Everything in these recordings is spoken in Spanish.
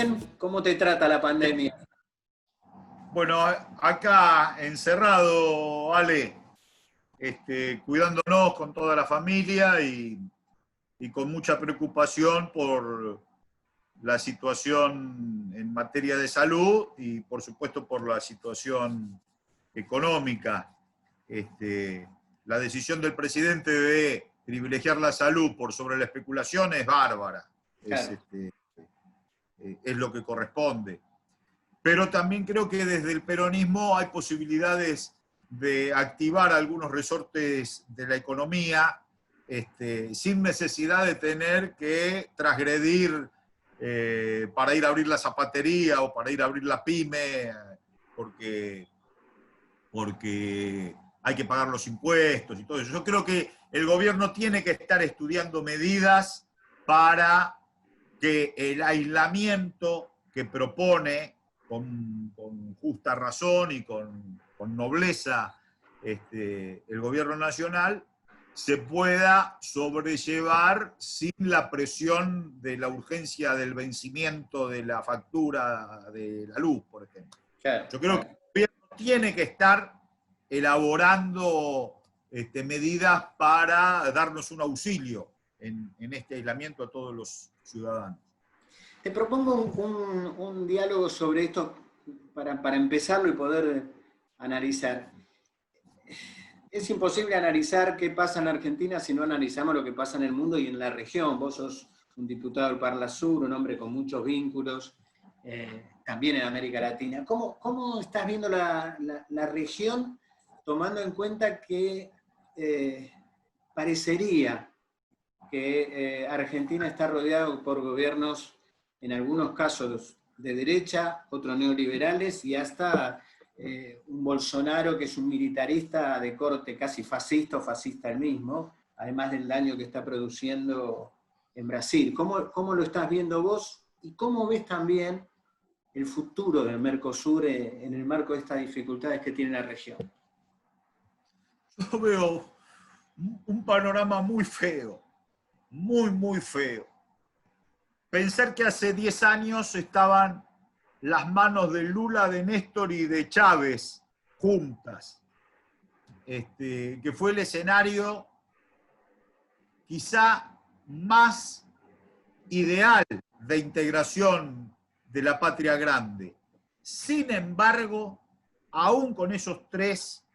bien? ¿Cómo te trata la pandemia? Bueno, acá encerrado, Ale, cuidándonos con toda la familia y con mucha preocupación por la situación en materia de salud y por supuesto por la situación económica. La decisión del presidente de privilegiar la salud por sobre la especulación es bárbara, Claro. es lo que corresponde. Pero también creo que desde el peronismo hay posibilidades de activar algunos resortes de la economía sin necesidad de tener que transgredir para ir a abrir la zapatería o para ir a abrir la pyme, porque hay que pagar los impuestos y todo eso. Yo creo que el gobierno tiene que estar estudiando medidas para que el aislamiento que propone con justa razón y con nobleza el gobierno nacional se pueda sobrellevar sin la presión de la urgencia del vencimiento de la factura de la luz, por ejemplo. Claro, Yo creo que claro. el gobierno tiene que estar elaborando medidas para darnos un auxilio en este aislamiento a todos los ciudadanos. Te propongo un diálogo sobre esto para empezarlo y poder analizar. Es imposible analizar qué pasa en Argentina si no analizamos lo que pasa en el mundo y en la región. Vos sos un diputado del Parla Sur, un hombre con muchos vínculos, también en América Latina. ¿Cómo estás viendo la región, tomando en cuenta que parecería que Argentina está rodeado por gobiernos, en algunos casos de derecha, otros neoliberales, y hasta un Bolsonaro que es un militarista de corte casi fascista o fascista él mismo, además del daño que está produciendo en Brasil? ¿Cómo lo estás viendo vos? ¿Y cómo ves también el futuro del Mercosur en el marco de estas dificultades que tiene la región? Yo veo un panorama muy feo, muy feo. Pensar que hace 10 años estaban las manos de Lula, de Néstor y de Chávez juntas, que fue el escenario quizá más ideal de integración de la patria grande. Sin embargo, aún con esos tres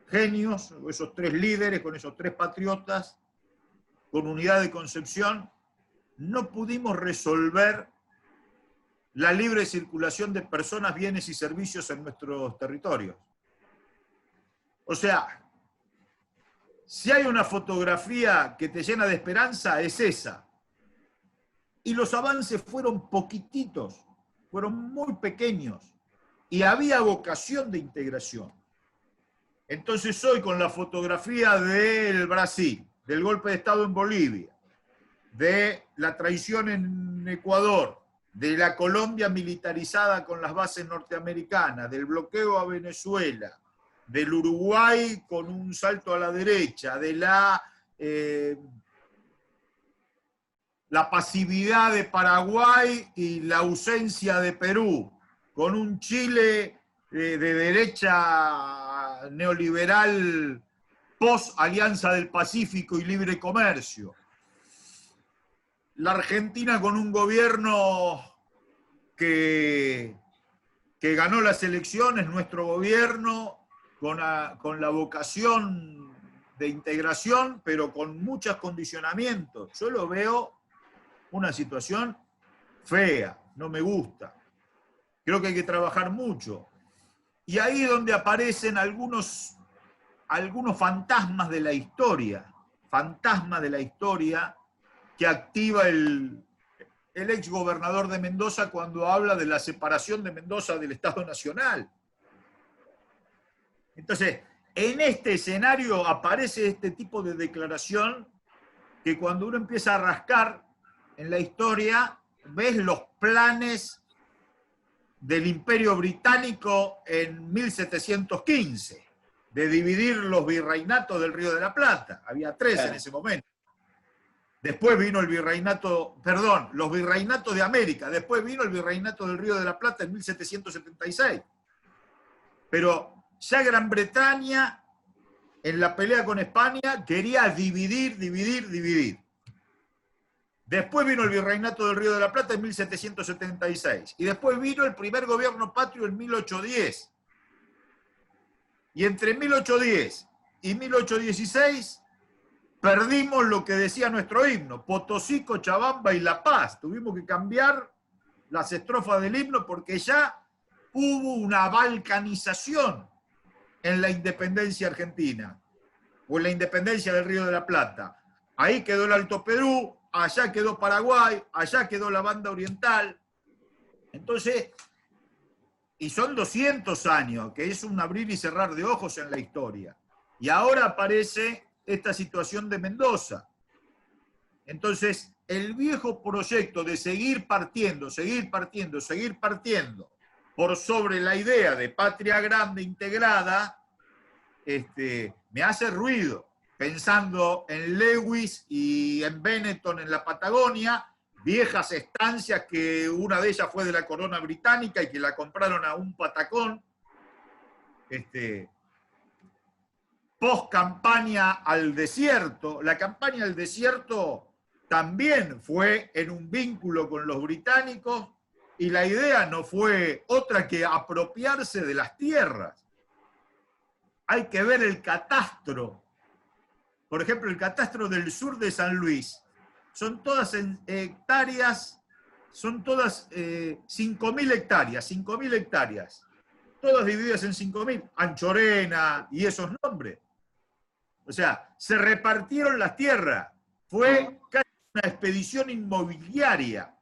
genios, esos tres líderes, con esos tres patriotas, con unidad de concepción, no pudimos resolver la libre circulación de personas, bienes y servicios en nuestros territorios. O sea, si hay una fotografía que te llena de esperanza, es esa. Y los avances fueron poquititos, fueron muy pequeños, y había vocación de integración. Entonces hoy, con la fotografía del Brasil, del golpe de Estado en Bolivia, de la traición en Ecuador, de la Colombia militarizada con las bases norteamericanas, del bloqueo a Venezuela, del Uruguay con un salto a la derecha, de la pasividad de Paraguay y la ausencia de Perú, con un Chile de derecha neoliberal post-Alianza del Pacífico y libre comercio. La Argentina con un gobierno que ganó las elecciones, nuestro gobierno, con la vocación de integración, pero con muchos condicionamientos. Yo lo veo una situación fea, no me gusta. Creo que hay que trabajar mucho. Y ahí es donde aparecen algunos fantasmas de la historia, que activa el ex gobernador de Mendoza cuando habla de la separación de Mendoza del Estado Nacional. Entonces, en este escenario aparece este tipo de declaración que cuando uno empieza a rascar en la historia, ves los planes del Imperio Británico en 1715, de dividir los virreinatos del Río de la Plata. Había 3 en ese momento. Después vino el virreinato, perdón, los virreinatos de América, después vino el virreinato del Río de la Plata en 1776. Pero ya Gran Bretaña, en la pelea con España, quería dividir. Después vino el virreinato del Río de la Plata en 1776. Y después vino el primer gobierno patrio en 1810. Y entre 1810 y 1816 perdimos lo que decía nuestro himno, Potosí, Cochabamba y La Paz. Tuvimos que cambiar las estrofas del himno porque ya hubo una balcanización en la independencia argentina, o en la independencia del Río de la Plata. Ahí quedó el Alto Perú, allá quedó Paraguay, allá quedó la banda oriental. Entonces, y son 200 años, que es un abrir y cerrar de ojos en la historia. Y ahora aparece esta situación de Mendoza. Entonces, el viejo proyecto de seguir partiendo por sobre la idea de patria grande integrada, me hace ruido, pensando en Lewis y en Benetton en la Patagonia, viejas estancias que una de ellas fue de la corona británica y que la compraron a un patacón, post campaña al desierto. La campaña al desierto también fue en un vínculo con los británicos y la idea no fue otra que apropiarse de las tierras. Hay que ver el catastro. Por ejemplo, el catastro del sur de San Luis. Son todas hectáreas, son todas 5.000 hectáreas. Todas divididas en 5.000. Anchorena y esos nombres. O sea, se repartieron las tierras. Fue casi una expedición inmobiliaria.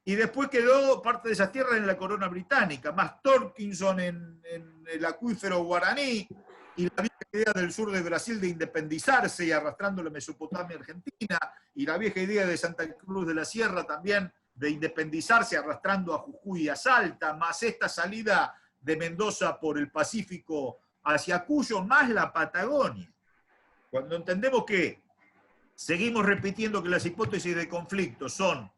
Y después quedó parte de esas tierras en la corona británica, más Torkinson en el acuífero guaraní, y la vieja idea del sur de Brasil de independizarse y arrastrando la Mesopotamia argentina, y la vieja idea de Santa Cruz de la Sierra también de independizarse arrastrando a Jujuy y a Salta, más esta salida de Mendoza por el Pacífico hacia Cuyo, más la Patagonia. Cuando entendemos que seguimos repitiendo que las hipótesis de conflicto son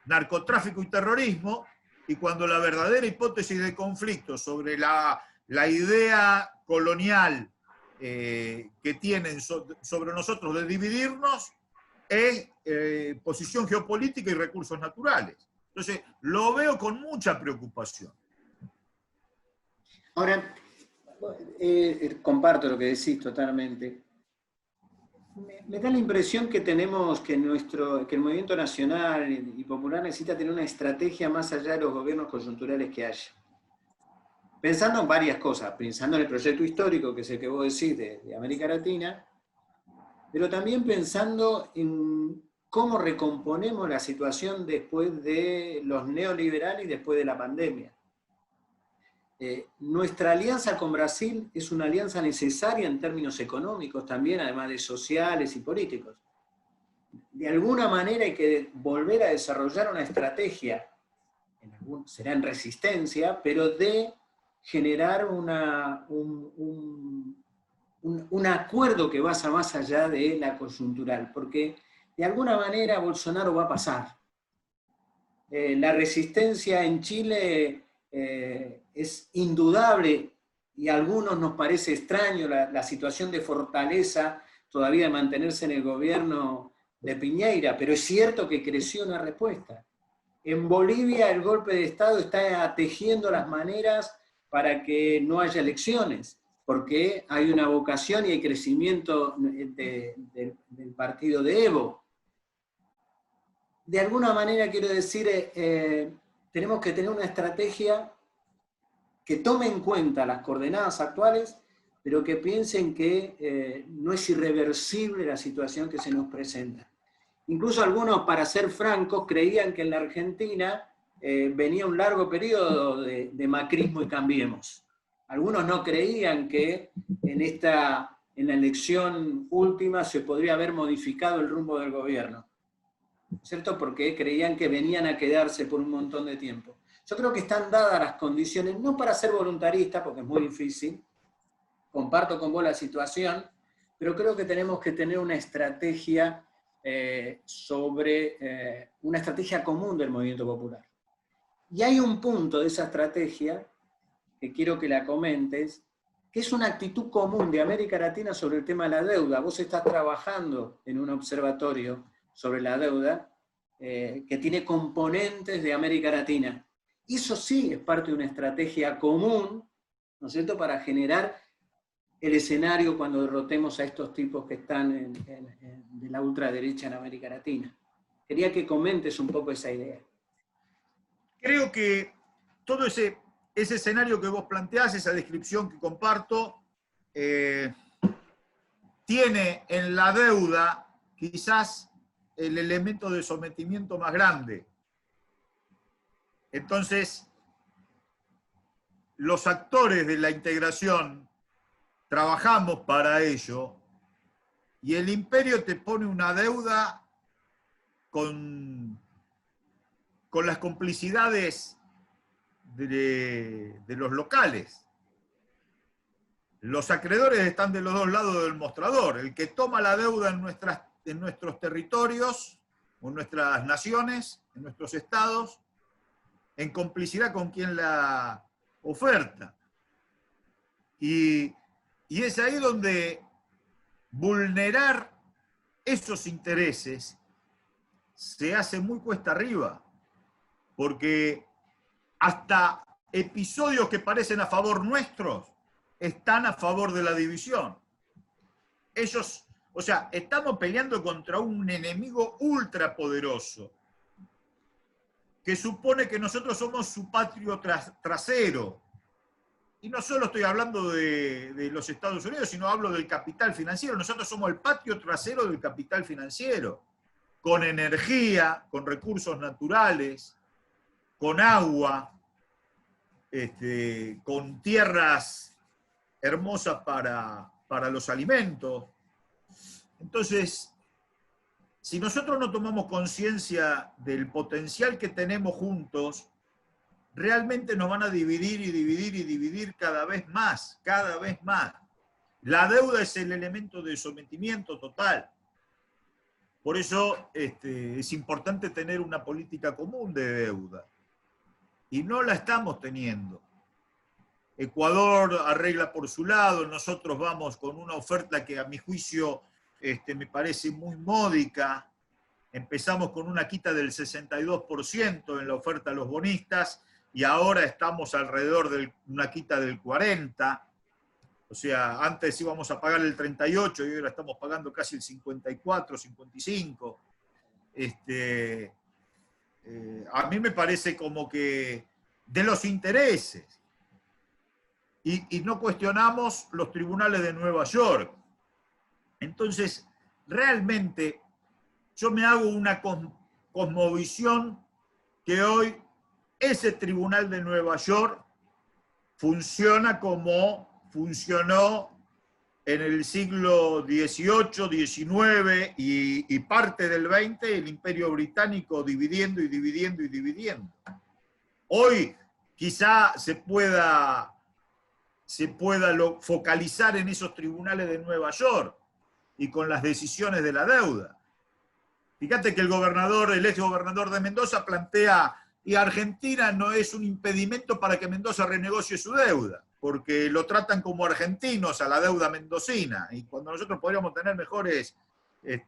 narcotráfico y terrorismo, y cuando la verdadera hipótesis de conflicto sobre la idea colonial que tienen sobre nosotros de dividirnos es posición geopolítica y recursos naturales. Entonces, lo veo con mucha preocupación. Ahora, comparto lo que decís totalmente. Me da la impresión que tenemos que el movimiento nacional y popular necesita tener una estrategia más allá de los gobiernos coyunturales que haya. Pensando en varias cosas, pensando en el proyecto histórico, que es el que vos decís, de América Latina, pero también pensando en cómo recomponemos la situación después de los neoliberales y después de la pandemia. Nuestra alianza con Brasil es una alianza necesaria en términos económicos también, además de sociales y políticos. De alguna manera hay que volver a desarrollar una estrategia, será en resistencia, pero de generar un acuerdo que vaya más allá de la coyuntural, porque de alguna manera Bolsonaro va a pasar. La resistencia en Chile es indudable y a algunos nos parece extraño la situación de fortaleza todavía de mantenerse en el gobierno de Piñera, pero es cierto que creció una respuesta. En Bolivia el golpe de Estado está tejiendo las maneras para que no haya elecciones, porque hay una vocación y hay crecimiento del partido de Evo. De alguna manera quiero decir, tenemos que tener una estrategia que tome en cuenta las coordenadas actuales, pero que piensen que no es irreversible la situación que se nos presenta. Incluso algunos, para ser francos, creían que en la Argentina venía un largo periodo de macrismo y cambiemos. Algunos no creían que en la elección última se podría haber modificado el rumbo del gobierno, ¿cierto? Porque creían que venían a quedarse por un montón de tiempo. Yo creo que están dadas las condiciones, no para ser voluntarista, porque es muy difícil, comparto con vos la situación, pero creo que tenemos que tener una estrategia sobre una estrategia común del movimiento popular. Y hay un punto de esa estrategia que quiero que la comentes, que es una actitud común de América Latina sobre el tema de la deuda. Vos estás trabajando en un observatorio sobre la deuda que tiene componentes de América Latina. Y eso sí es parte de una estrategia común, ¿no es cierto?, para generar el escenario cuando derrotemos a estos tipos que están de la ultraderecha en América Latina. Quería que comentes un poco esa idea. Creo que todo ese escenario que vos planteás, esa descripción que comparto, tiene en la deuda quizás el elemento de sometimiento más grande. Entonces, los actores de la integración trabajamos para ello, y el imperio te pone una deuda con las complicidades de los locales. Los acreedores están de los dos lados del mostrador. El que toma la deuda en nuestros territorios, en nuestras naciones, en nuestros estados, en complicidad con quien la oferta. Y es ahí donde vulnerar esos intereses se hace muy cuesta arriba, porque hasta episodios que parecen a favor nuestros están a favor de la división. Ellos, o sea, estamos peleando contra un enemigo ultrapoderoso que supone que nosotros somos su patrio trasero. Y no solo estoy hablando de los Estados Unidos, sino hablo del capital financiero. Nosotros somos el patio trasero del capital financiero, con energía, con recursos naturales, con agua, con tierras hermosas para los alimentos. Entonces, si nosotros no tomamos conciencia del potencial que tenemos juntos, realmente nos van a dividir y dividir y dividir cada vez más, cada vez más. La deuda es el elemento de sometimiento total. Por eso es importante tener una política común de deuda. Y no la estamos teniendo. Ecuador arregla por su lado, nosotros vamos con una oferta que a mi juicio me parece muy módica. Empezamos con una quita del 62% en la oferta a los bonistas y ahora estamos alrededor de una quita del 40%. O sea, antes íbamos a pagar el 38% y ahora estamos pagando casi el 54, 55%. A mí me parece como que de los intereses. Y no cuestionamos los tribunales de Nueva York. Entonces, realmente, yo me hago una cosmovisión que hoy ese tribunal de Nueva York funciona como funcionó en el siglo XVIII, XIX y parte del XX, el Imperio Británico dividiendo y dividiendo y dividiendo. Hoy quizá se pueda focalizar en esos tribunales de Nueva York y con las decisiones de la deuda. Fíjate que el ex gobernador de Mendoza plantea, y Argentina no es un impedimento para que Mendoza renegocie su deuda, porque lo tratan como argentinos a la deuda mendocina, y cuando nosotros podríamos tener mejores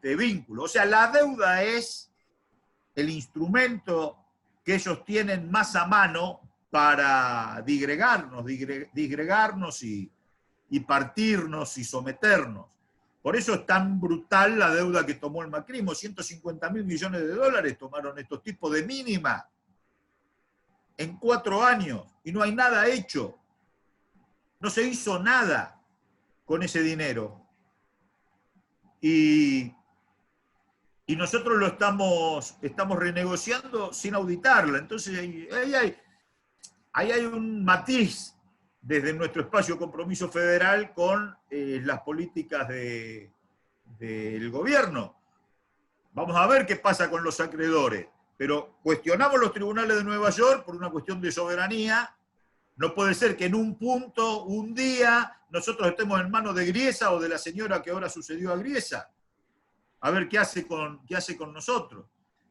vínculos. O sea, la deuda es el instrumento que ellos tienen más a mano para disgregarnos y partirnos y someternos. Por eso es tan brutal la deuda que tomó el macrismo. 150.000 millones de dólares tomaron estos tipos de mínima en 4 años y no hay nada hecho. No se hizo nada con ese dinero. Y nosotros lo estamos renegociando sin auditarla. Entonces ahí hay un matiz desde nuestro espacio Compromiso Federal con las políticas del gobierno. Vamos a ver qué pasa con los acreedores. Pero cuestionamos los tribunales de Nueva York por una cuestión de soberanía. No puede ser que en un punto, un día, nosotros estemos en manos de Griesa o de la señora que ahora sucedió a Griesa. a ver qué hace con nosotros.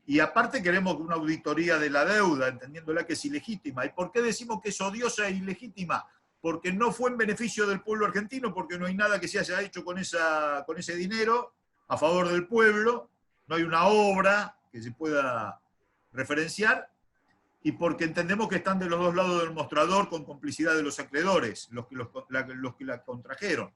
Y aparte queremos una auditoría de la deuda, entendiéndola que es ilegítima. ¿Y por qué decimos que es odiosa e ilegítima? Porque no fue en beneficio del pueblo argentino, porque no hay nada que se haya hecho con ese dinero a favor del pueblo, no hay una obra que se pueda referenciar, y porque entendemos que están de los dos lados del mostrador con complicidad de los acreedores, los que la contrajeron.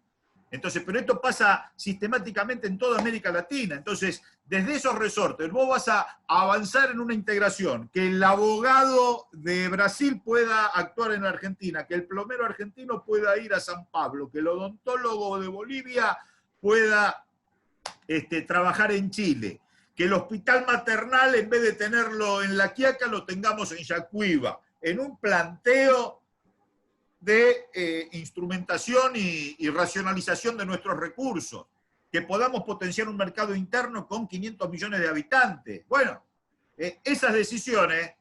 Entonces, pero esto pasa sistemáticamente en toda América Latina. Entonces, desde esos resortes, vos vas a avanzar en una integración, que el abogado de Brasil pueda actuar en la Argentina, que el plomero argentino pueda ir a San Pablo, que el odontólogo de Bolivia pueda trabajar en Chile, que el hospital maternal, en vez de tenerlo en La Quiaca, lo tengamos en Yacuiba, en un planteo de instrumentación y racionalización de nuestros recursos, que podamos potenciar un mercado interno con 500 millones de habitantes. Bueno, esas decisiones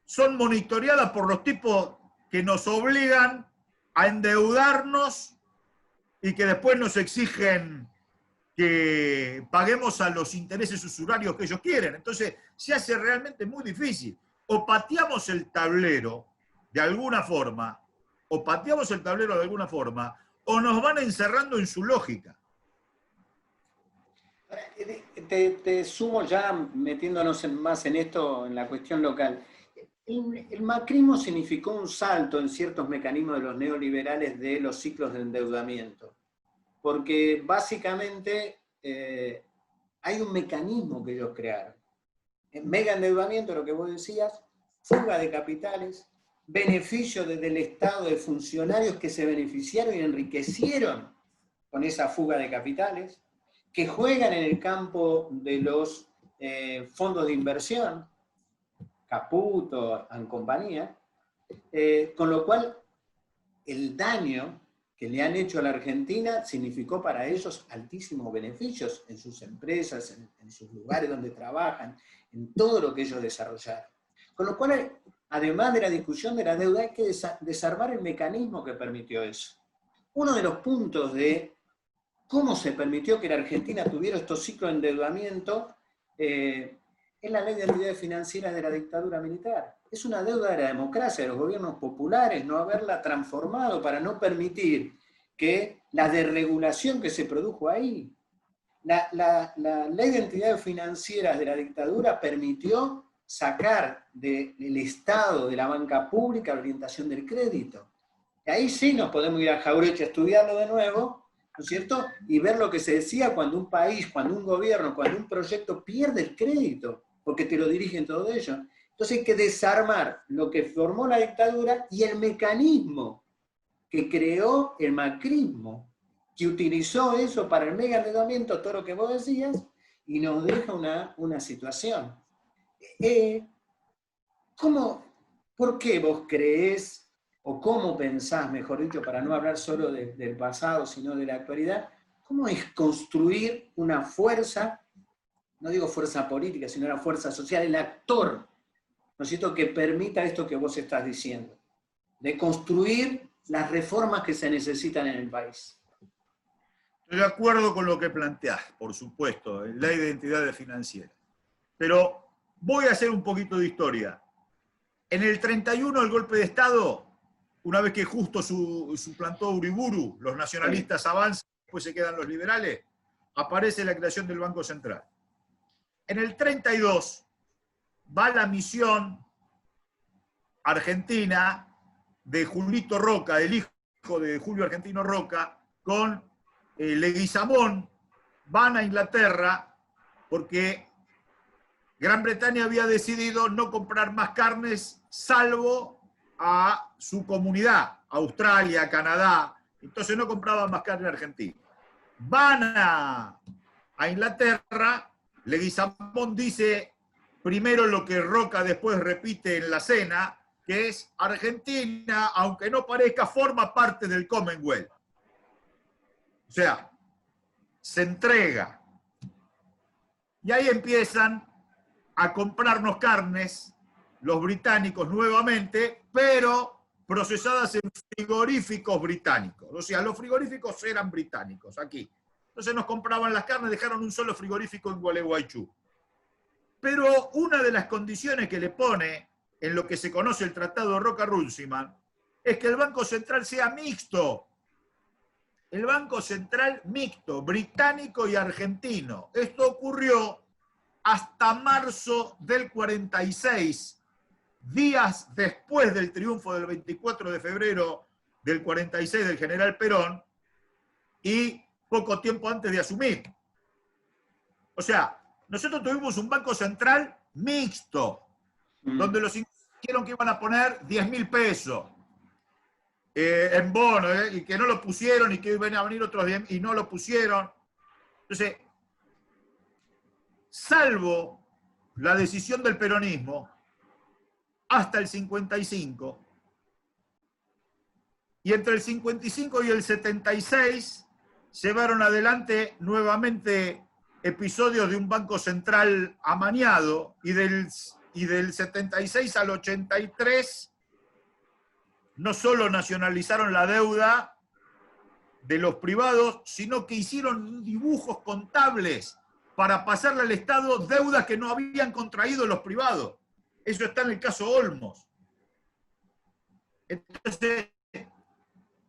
son monitoreadas por los tipos que nos obligan a endeudarnos y que después nos exigen que paguemos a los intereses usurarios que ellos quieren. Entonces, se hace realmente muy difícil. O pateamos el tablero de alguna forma, o nos van encerrando en su lógica. Te sumo ya, metiéndonos más en esto, en la cuestión local. El macrismo significó un salto en ciertos mecanismos de los neoliberales de los ciclos de endeudamiento, porque básicamente hay un mecanismo que ellos crearon. Mega endeudamiento, lo que vos decías, fuga de capitales, beneficio desde el Estado de funcionarios que se beneficiaron y enriquecieron con esa fuga de capitales, que juegan en el campo de los fondos de inversión, Caputo and compañía, con lo cual el daño que le han hecho a la Argentina significó para ellos altísimos beneficios en sus empresas, en sus lugares donde trabajan, en todo lo que ellos desarrollaron. Con lo cual, además de la discusión de la deuda, hay que desarmar el mecanismo que permitió eso. Uno de los puntos de cómo se permitió que la Argentina tuviera estos ciclos de endeudamiento es la ley de entidades financieras de la dictadura militar. Es una deuda de la democracia, de los gobiernos populares, no haberla transformado para no permitir que la desregulación que se produjo ahí. La ley de entidades financieras de la dictadura permitió sacar del Estado, de la banca pública, la orientación del crédito. Y ahí sí nos podemos ir a Jauretche a estudiarlo de nuevo, ¿no es cierto? Y ver lo que se decía cuando un país, cuando un gobierno, cuando un proyecto pierde el crédito, porque te lo dirigen todo ello. Entonces hay que desarmar lo que formó la dictadura y el mecanismo que creó el macrismo, que utilizó eso para el mega endeudamiento, todo lo que vos decías, y nos deja una situación. ¿Por qué vos creés, o cómo pensás, mejor dicho, para no hablar solo del pasado, sino de la actualidad, cómo es construir una fuerza, no digo fuerza política, sino una fuerza social, el actor, ¿no es cierto?, que permita esto que vos estás diciendo, de construir las reformas que se necesitan en el país? Estoy de acuerdo con lo que planteás, por supuesto, en ley de identidades financieras. Pero voy a hacer un poquito de historia. En el 31, el golpe de Estado, una vez que justo suplantó Uriburu, los nacionalistas avanzan, después se quedan los liberales, aparece la creación del Banco Central. En el 32 va la misión argentina de Julito Roca, el hijo de Julio Argentino Roca, con Leguizamón, van a Inglaterra porque Gran Bretaña había decidido no comprar más carnes salvo a su comunidad, Australia, Canadá, entonces no compraban más carne argentina. Van a Inglaterra, Leguizamón dice primero lo que Roca después repite en la cena, que es Argentina, aunque no parezca, forma parte del Commonwealth. O sea, se entrega. Y ahí empiezan a comprarnos carnes los británicos nuevamente, pero procesadas en frigoríficos británicos. O sea, los frigoríficos eran británicos aquí. Entonces nos compraban las carnes, dejaron un solo frigorífico en Gualeguaychú. Pero una de las condiciones que le pone en lo que se conoce el Tratado Roca-Runciman es que el Banco Central sea mixto. El Banco Central mixto, británico y argentino. Esto ocurrió hasta marzo del 46, días después del triunfo del 24 de febrero del 46 del general Perón y poco tiempo antes de asumir. O sea, nosotros tuvimos un Banco Central mixto, donde los dijeron que iban a poner 10.000 pesos en bono, y que no lo pusieron, y que iban a venir otros 10 y no lo pusieron. Entonces, salvo la decisión del peronismo, hasta el 55, y entre el 55 y el 76 llevaron adelante nuevamente episodios de un Banco Central amañado, y del 76 al 83 no solo nacionalizaron la deuda de los privados, sino que hicieron dibujos contables para pasarle al Estado deudas que no habían contraído los privados. Eso está en el caso Olmos. Entonces,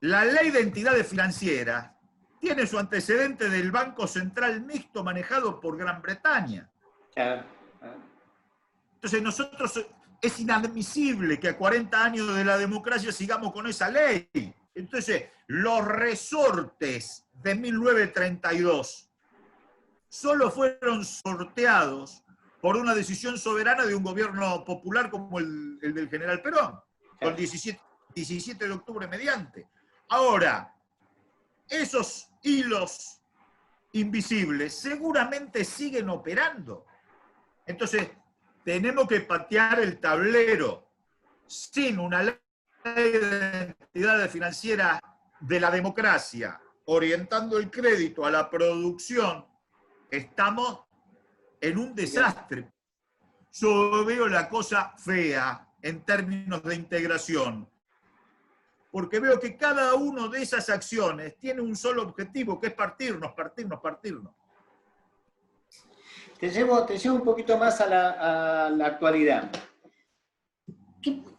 la ley de entidades financieras tiene su antecedente del Banco Central mixto manejado por Gran Bretaña. Entonces, nosotros, es inadmisible que a 40 años de la democracia sigamos con esa ley. Entonces, los resortes de 1932 solo fueron sorteados por una decisión soberana de un gobierno popular como el del general Perón, con 17 de octubre mediante. Ahora, esos hilos invisibles seguramente siguen operando. Entonces, tenemos que patear el tablero. Sin una ley de entidades financieras de la democracia, orientando el crédito a la producción, estamos en un desastre. Yo veo la cosa fea en términos de integración, porque veo que cada una de esas acciones tiene un solo objetivo, que es partirnos. Te llevo un poquito más a la actualidad.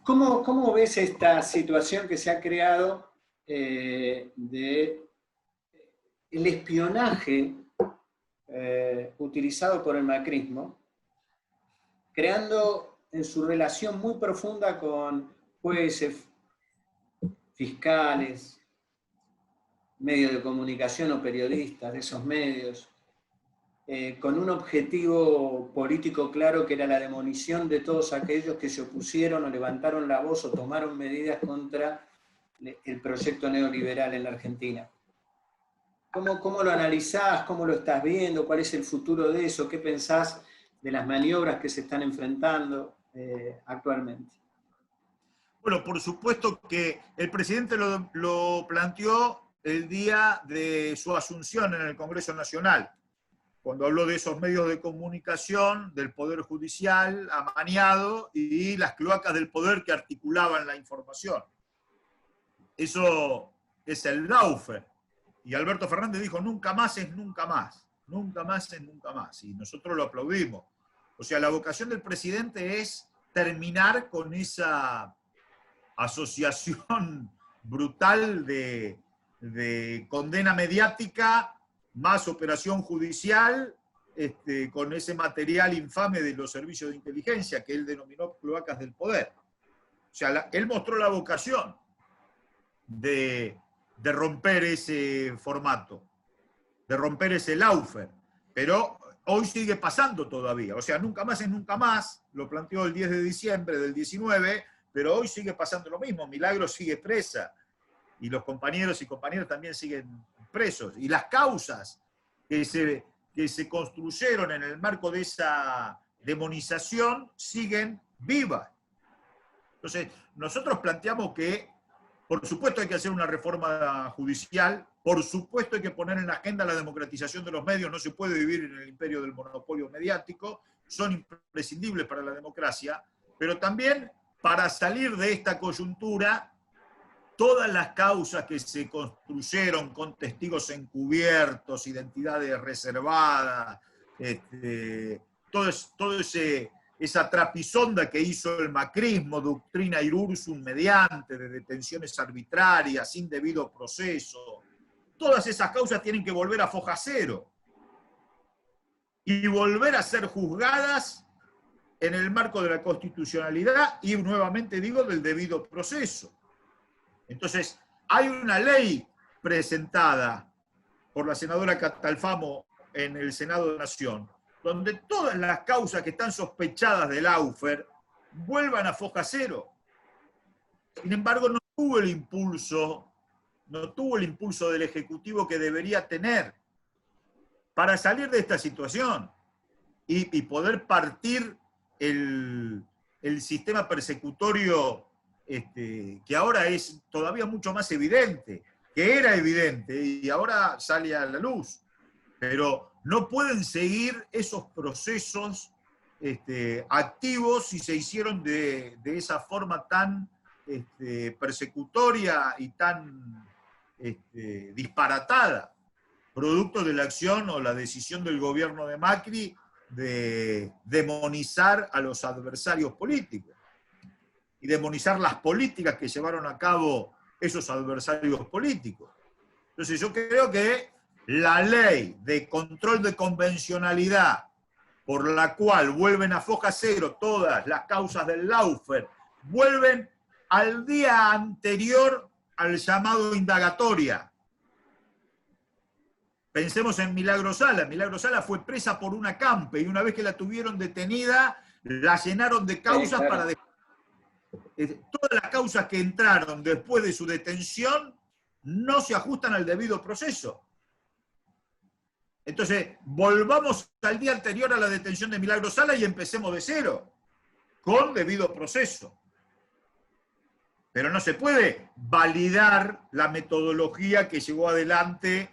¿Cómo ves esta situación que se ha creado de el espionaje utilizado por el macrismo, creando en su relación muy profunda con jueces, fiscales, medios de comunicación o periodistas de esos medios, con un objetivo político claro que era la demolición de todos aquellos que se opusieron o levantaron la voz o tomaron medidas contra el proyecto neoliberal en la Argentina? ¿Cómo lo analizás? ¿Cómo lo estás viendo? ¿Cuál es el futuro de eso? ¿Qué pensás de las maniobras que se están enfrentando actualmente? Bueno, por supuesto que el presidente lo planteó el día de su asunción en el Congreso Nacional, cuando habló de esos medios de comunicación, del Poder Judicial amañado y las cloacas del poder que articulaban la información. Eso es el Lawfare. Y Alberto Fernández dijo, nunca más es nunca más, nunca más es nunca más. Y nosotros lo aplaudimos. O sea, la vocación del presidente es terminar con esa asociación brutal de condena mediática más operación judicial, con ese material infame de los servicios de inteligencia que él denominó cloacas del poder. O sea, él mostró la vocación de romper ese formato, de romper ese Lawfare, pero hoy sigue pasando todavía. O sea, nunca más es nunca más, lo planteó el 10 de diciembre del 19, pero hoy sigue pasando lo mismo. Milagros sigue presa, y los compañeros y compañeras también siguen presos. Y las causas que se construyeron en el marco de esa demonización siguen vivas. Entonces, nosotros planteamos que, por supuesto, hay que hacer una reforma judicial, por supuesto hay que poner en la agenda la democratización de los medios, no se puede vivir en el imperio del monopolio mediático, son imprescindibles para la democracia, pero también para salir de esta coyuntura todas las causas que se construyeron con testigos encubiertos, identidades reservadas, todo esa trapisonda que hizo el macrismo, doctrina iursum mediante, de detenciones arbitrarias, sin debido proceso, todas esas causas tienen que volver a foja cero y volver a ser juzgadas en el marco de la constitucionalidad y, nuevamente digo, del debido proceso. Entonces, hay una ley presentada por la senadora Catalfamo en el Senado de Nación, donde todas las causas que están sospechadas del lawfare vuelvan a foja cero. Sin embargo, no tuvo el impulso del Ejecutivo que debería tener para salir de esta situación y poder partir el sistema persecutorio que ahora es todavía mucho más evidente, que era evidente y ahora sale a la luz. Pero no pueden seguir esos procesos activos si se hicieron de esa forma tan persecutoria y tan disparatada, producto de la acción o la decisión del gobierno de Macri de demonizar a los adversarios políticos y demonizar las políticas que llevaron a cabo esos adversarios políticos. Entonces yo creo que la ley de control de convencionalidad por la cual vuelven a foja cero todas las causas del lawfare, vuelven al día anterior al llamado indagatoria. Pensemos en Milagro Sala. Milagro Sala fue presa por una campe y una vez que la tuvieron detenida, la llenaron de causas para... Todas las causas que entraron después de su detención no se ajustan al debido proceso. Entonces, volvamos al día anterior a la detención de Milagro Sala y empecemos de cero, con debido proceso. Pero no se puede validar la metodología que llevó adelante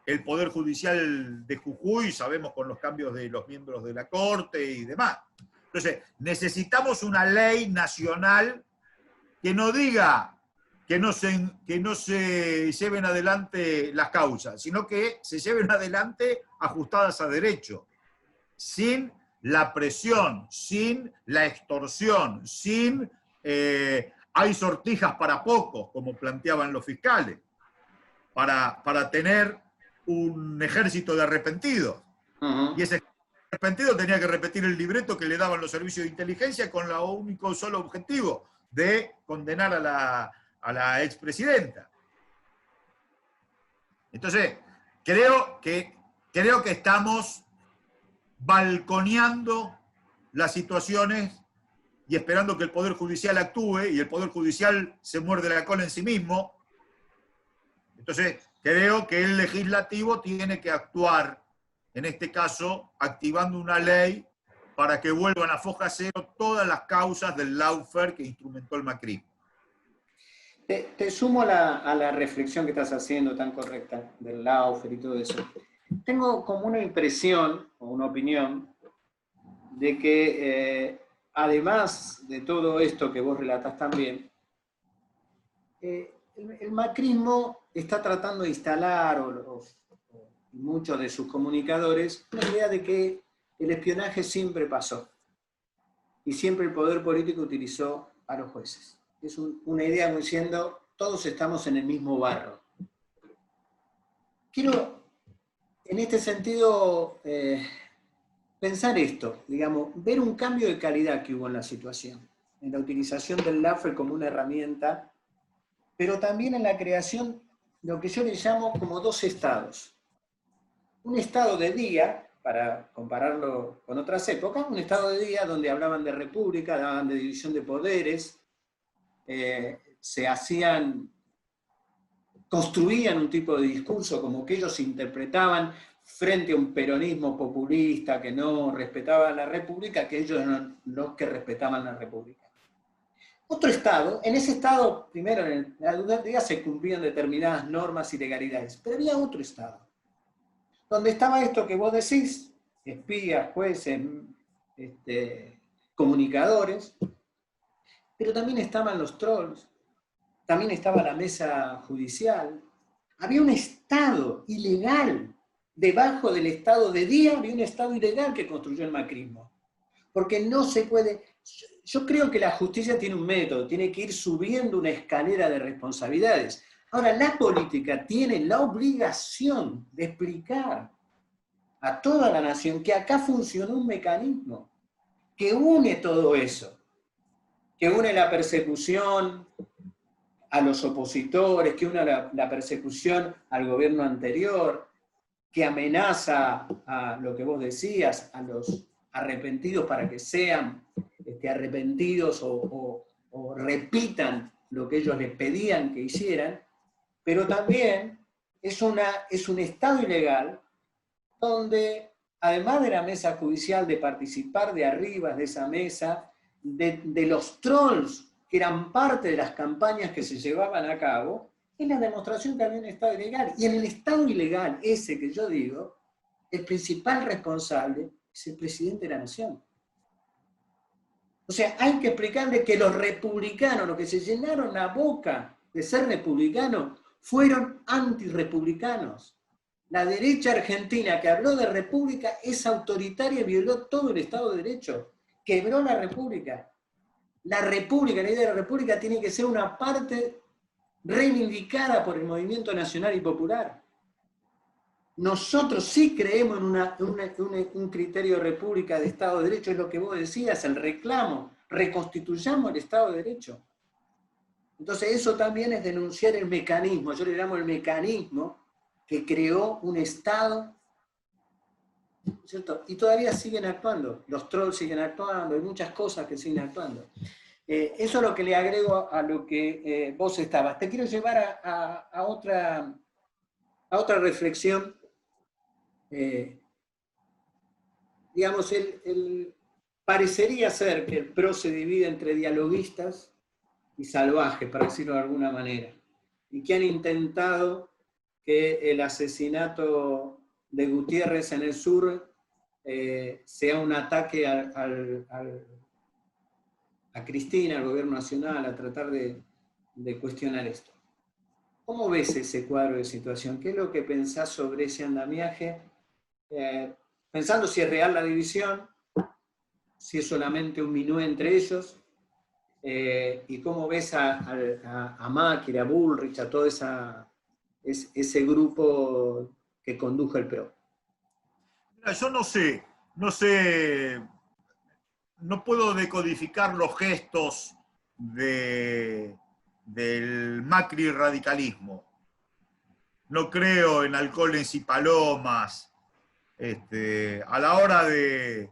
el Poder Judicial de Jujuy, sabemos con los cambios de los miembros de la Corte y demás. Entonces, necesitamos una ley nacional que no diga que no se lleven adelante las causas, sino que se lleven adelante ajustadas a derecho, sin la presión, sin la extorsión, sin hay sortijas para pocos, como planteaban los fiscales, para tener un ejército de arrepentidos. Y ese arrepentido tenía que repetir el libreto que le daban los servicios de inteligencia con el único solo objetivo de condenar a la expresidenta. Entonces, creo que estamos balconeando las situaciones y esperando que el Poder Judicial actúe, y el Poder Judicial se muerde la cola en sí mismo. Entonces, creo que el legislativo tiene que actuar, en este caso, activando una ley para que vuelvan a foja cero todas las causas del lawfare que instrumentó el macrismo. Te sumo a la reflexión que estás haciendo tan correcta del lawfare y todo eso. Tengo como una impresión o una opinión de que además de todo esto que vos relatás también, el macrismo está tratando de instalar, muchos de sus comunicadores, una idea de que el espionaje siempre pasó y siempre el poder político utilizó a los jueces. Es una idea como diciendo, todos estamos en el mismo barro. Quiero, en este sentido, pensar esto, digamos, ver un cambio de calidad que hubo en la situación, en la utilización del lawfare como una herramienta, pero también en la creación de lo que yo le llamo como dos estados. Un estado de día, para compararlo con otras épocas, un estado de día donde hablaban de república, hablaban de división de poderes, construían un tipo de discurso como que ellos interpretaban frente a un peronismo populista que no respetaba la república, que ellos eran los que respetaban la república. Otro estado, en ese estado, primero en el día se cumplían determinadas normas y legalidades, pero había otro estado, donde estaba esto que vos decís, espías, jueces, comunicadores, pero también estaban los trolls, también estaba la mesa judicial. Había un Estado ilegal. Debajo del Estado de día había un Estado ilegal que construyó el macrismo. Porque no se puede... Yo creo que la justicia tiene un método, tiene que ir subiendo una escalera de responsabilidades. Ahora, la política tiene la obligación de explicar a toda la nación que acá funcionó un mecanismo que une todo eso, que une la persecución a los opositores, que une la persecución al gobierno anterior, que amenaza a lo que vos decías, a los arrepentidos para que sean arrepentidos o repitan lo que ellos les pedían que hicieran, pero también es un Estado ilegal donde, además de la mesa judicial, de participar de arriba de esa mesa, de los trolls que eran parte de las campañas que se llevaban a cabo, es la demostración que había un Estado ilegal. Y en el Estado ilegal, ese que yo digo, el principal responsable es el presidente de la nación. O sea, hay que explicarle que los republicanos, los que se llenaron la boca de ser republicanos, fueron antirrepublicanos. La derecha argentina que habló de república es autoritaria y violó todo el Estado de Derecho. Quebró la república. La república, la idea de la república tiene que ser una parte reivindicada por el movimiento nacional y popular. Nosotros sí creemos en un criterio de república, de Estado de Derecho, es lo que vos decías, el reclamo, reconstituyamos el Estado de Derecho. Entonces eso también es denunciar el mecanismo, yo le llamo el mecanismo que creó un Estado, ¿cierto? Y todavía siguen actuando, los trolls siguen actuando, hay muchas cosas que siguen actuando. Eso es lo que le agrego a lo que vos estabas. Te quiero llevar a otra reflexión. Digamos, parecería ser que el PRO se divide entre dialoguistas y salvajes, para decirlo de alguna manera, y que han intentado que el asesinato de Gutiérrez en el sur sea un ataque a Cristina, al gobierno nacional, a tratar de cuestionar esto. ¿Cómo ves ese cuadro de situación? ¿Qué es lo que pensás sobre ese andamiaje? Pensando si es real la división, si es solamente un minué entre ellos, y cómo ves a Macri, a Bullrich, a todo ese grupo que condujo el PRO. Mira, yo no puedo decodificar los gestos del Macri radicalismo. No creo en halcones y palomas. A la hora de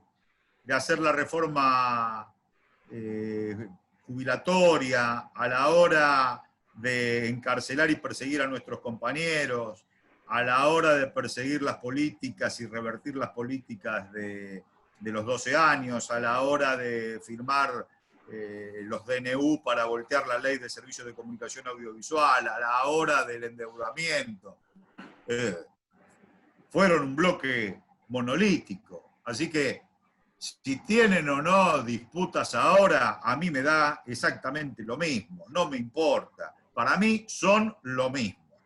hacer la reforma jubilatoria, a la hora de encarcelar y perseguir a nuestros compañeros, a la hora de perseguir las políticas y revertir las políticas de los 12 años, a la hora de firmar los DNU para voltear la ley de servicios de comunicación audiovisual, a la hora del endeudamiento. Fueron un bloque monolítico. Así que si tienen o no disputas ahora, a mí me da exactamente lo mismo, no me importa. Para mí son lo mismo,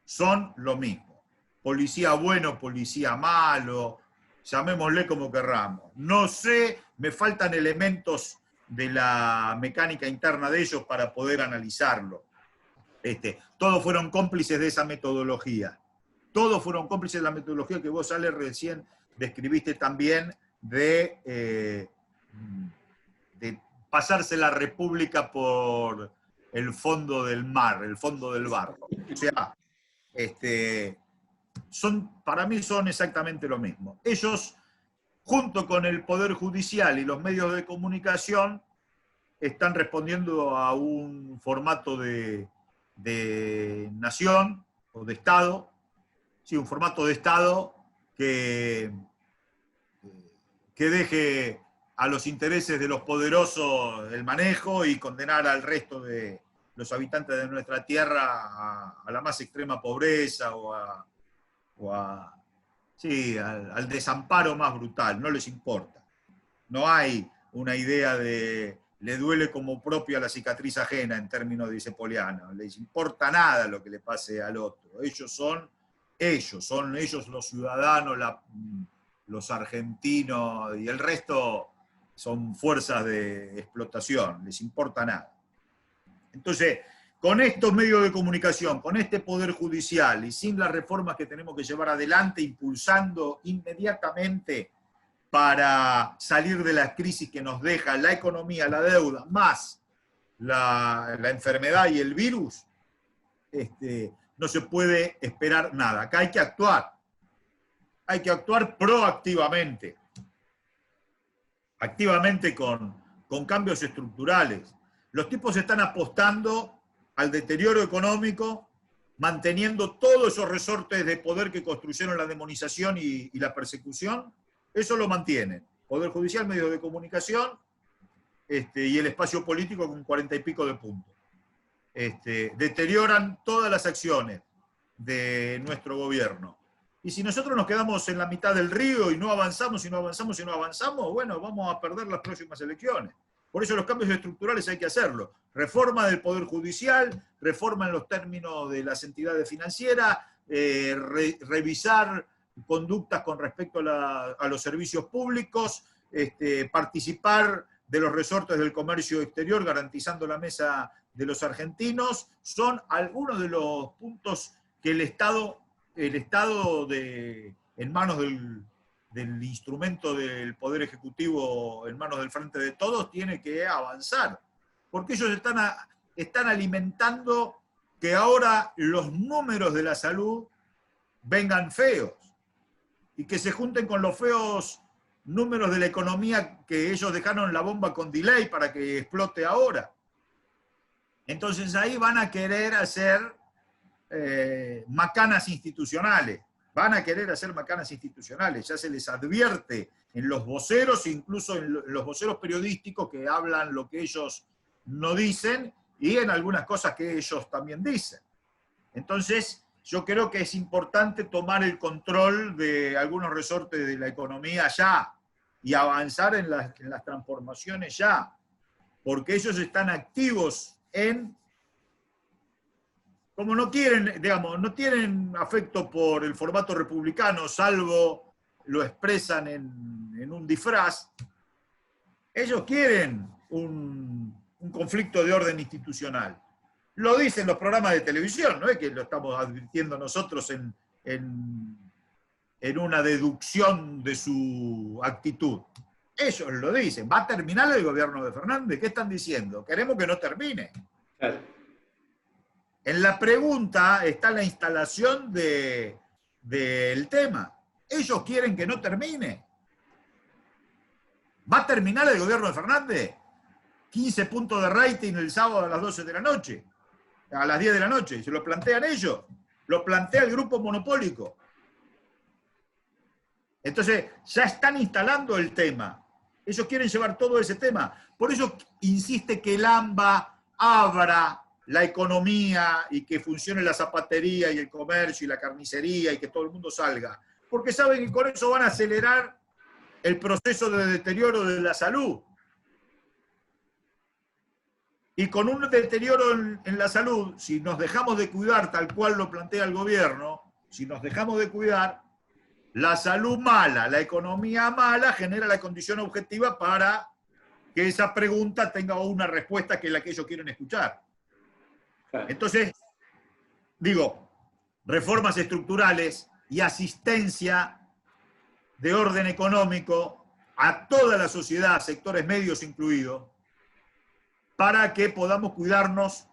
son lo mismo. Policía bueno, policía malo, llamémosle como querramos. No sé, me faltan elementos de la mecánica interna de ellos para poder analizarlo. Todos fueron cómplices de esa metodología. Todos fueron cómplices de la metodología que vos, Ale, recién describiste también de pasarse la república por el fondo del mar, el fondo del barro. O sea, para mí son exactamente lo mismo. Ellos, junto con el Poder Judicial y los medios de comunicación, están respondiendo a un formato de nación o de Estado, sí, un formato de Estado que deje a los intereses de los poderosos el manejo y condenar al resto de los habitantes de nuestra tierra a la más extrema pobreza al desamparo más brutal. No les importa. No hay una idea de le duele como propia la cicatriz ajena, en términos dice Poliano. Les importa nada lo que le pase al otro. Ellos son ellos los ciudadanos, los argentinos, y el resto son fuerzas de explotación, les importa nada. Entonces, con estos medios de comunicación, con este poder judicial y sin las reformas que tenemos que llevar adelante, impulsando inmediatamente para salir de la crisis que nos deja la economía, la deuda, más la enfermedad y el virus, no se puede esperar nada. Acá hay que actuar proactivamente, activamente con cambios estructurales. Los tipos están apostando al deterioro económico, manteniendo todos esos resortes de poder que construyeron la demonización y la persecución. Eso lo mantienen. Poder judicial, medios de comunicación, y el espacio político con 40 y pico de puntos. Deterioran todas las acciones de nuestro gobierno. Y si nosotros nos quedamos en la mitad del río y no avanzamos, y no avanzamos, y no avanzamos, bueno, vamos a perder las próximas elecciones. Por eso los cambios estructurales hay que hacerlo. Reforma del Poder Judicial, reforma en los términos de las entidades financieras, revisar conductas con respecto a los servicios públicos, participar de los resortes del comercio exterior, garantizando la mesa de los argentinos, son algunos de los puntos que el Estado en manos del instrumento del Poder Ejecutivo, en manos del Frente de Todos, tiene que avanzar. Porque ellos están alimentando que ahora los números de la salud vengan feos y que se junten con los feos números de la economía que ellos dejaron la bomba con delay para que explote ahora. Entonces ahí van a querer hacer macanas institucionales. Van a querer hacer macanas institucionales. Ya se les advierte en los voceros, incluso en los voceros periodísticos, que hablan lo que ellos no dicen y en algunas cosas que ellos también dicen. Entonces, yo creo que es importante tomar el control de algunos resortes de la economía ya y avanzar en las transformaciones ya, porque ellos están activos como no quieren, digamos, no tienen afecto por el formato republicano, salvo lo expresan en un disfraz. Ellos quieren un conflicto de orden institucional. Lo dicen los programas de televisión, no es que lo estamos advirtiendo nosotros en una deducción de su actitud. Ellos lo dicen. ¿Va a terminar el gobierno de Fernández? ¿Qué están diciendo? Queremos que no termine. Claro. En la pregunta está la instalación del tema. Ellos quieren que no termine. ¿Va a terminar el gobierno de Fernández? 15 puntos de rating el sábado a las 12 de la noche, a las 10 de la noche. Se lo plantean ellos. Lo plantea el grupo monopólico. Entonces, ya están instalando el tema. Ellos quieren llevar todo ese tema. Por eso insiste que el AMBA abra la economía y que funcione la zapatería y el comercio y la carnicería y que todo el mundo salga. Porque saben que con eso van a acelerar el proceso de deterioro de la salud. Y con un deterioro en la salud, si nos dejamos de cuidar tal cual lo plantea el gobierno, si nos dejamos de cuidar, la salud mala, la economía mala genera la condición objetiva para que esa pregunta tenga una respuesta que es la que ellos quieren escuchar. Entonces, digo, reformas estructurales y asistencia de orden económico a toda la sociedad, sectores medios incluidos, para que podamos cuidarnos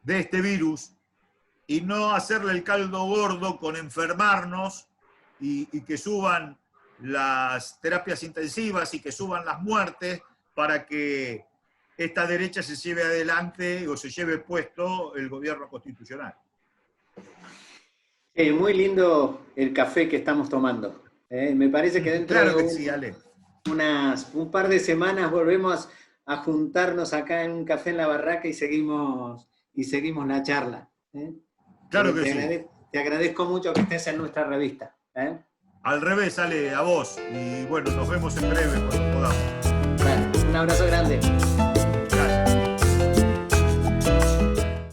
de este virus y no hacerle el caldo gordo con enfermarnos y que suban las terapias intensivas y que suban las muertes para que esta derecha se lleve adelante o se lleve puesto el gobierno constitucional. Muy lindo el café que estamos tomando. Me parece que dentro de un par de semanas volvemos a juntarnos acá en un café en la barraca y seguimos la charla. Claro que sí. Te agradezco mucho que estés en nuestra revista. Al revés, sale a vos. Y bueno, nos vemos en breve cuando podamos. Bueno, un abrazo grande.